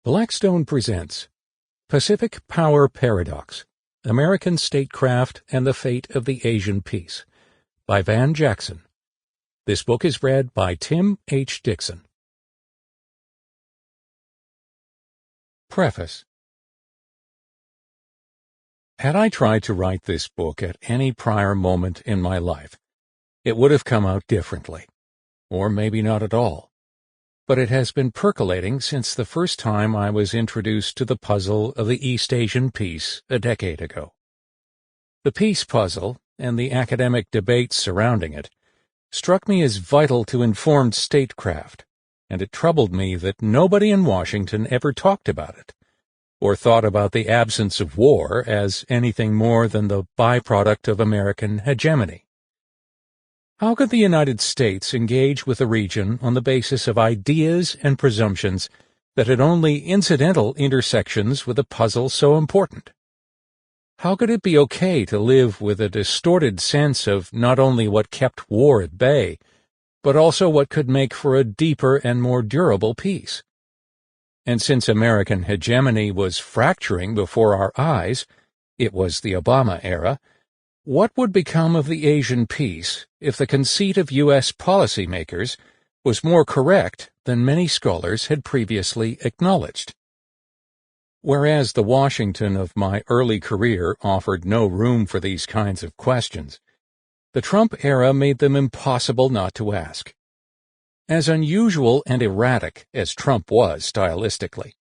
Blackstone presents Pacific Power Paradox, American Statecraft and the Fate of the Asian Peace by Van Jackson. This book is read by Tim H. Dixon. Preface. Had I tried to write this book at any prior moment in my life, it would have come out differently, or maybe not at all. But it has been percolating since the first time I was introduced to the puzzle of the East Asian peace a decade ago. The peace puzzle, and the academic debates surrounding it, struck me as vital to informed statecraft, and it troubled me that nobody in Washington ever talked about it, or thought about the absence of war as anything more than the byproduct of American hegemony. How could the United States engage with the region on the basis of ideas and presumptions that had only incidental intersections with a puzzle so important? How could it be okay to live with a distorted sense of not only what kept war at bay, but also what could make for a deeper and more durable peace? And since American hegemony was fracturing before our eyes, it was the Obama era, what would become of the Asian peace if the conceit of U.S. policymakers was more correct than many scholars had previously acknowledged? Whereas the Washington of my early career offered no room for these kinds of questions, the Trump era made them impossible not to ask. As unusual and erratic as Trump was stylistically,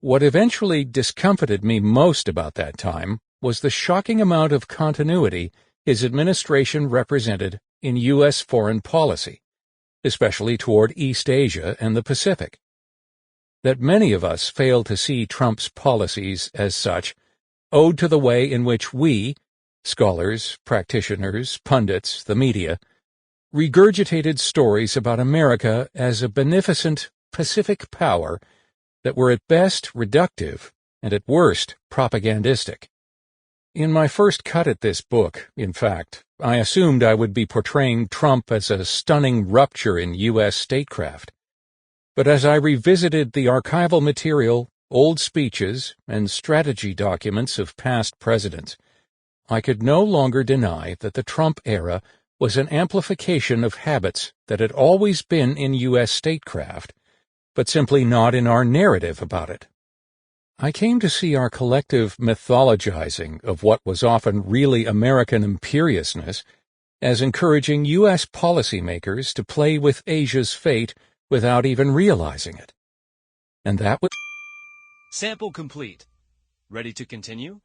what eventually discomfited me most about that time was the shocking amount of continuity his administration represented in U.S. foreign policy, especially toward East Asia and the Pacific. That many of us fail to see Trump's policies as such owed to the way in which we, scholars, practitioners, pundits, the media, regurgitated stories about America as a beneficent Pacific power that were at best reductive and at worst propagandistic. In my first cut at this book, in fact, I assumed I would be portraying Trump as a stunning rupture in U.S. statecraft. But as I revisited the archival material, old speeches, and strategy documents of past presidents, I could no longer deny that the Trump era was an amplification of habits that had always been in U.S. statecraft, but simply not in our narrative about it. I came to see our collective mythologizing of what was often really American imperiousness as encouraging U.S. policymakers to play with Asia's fate without even realizing it. And that was... Sample complete. Ready to continue?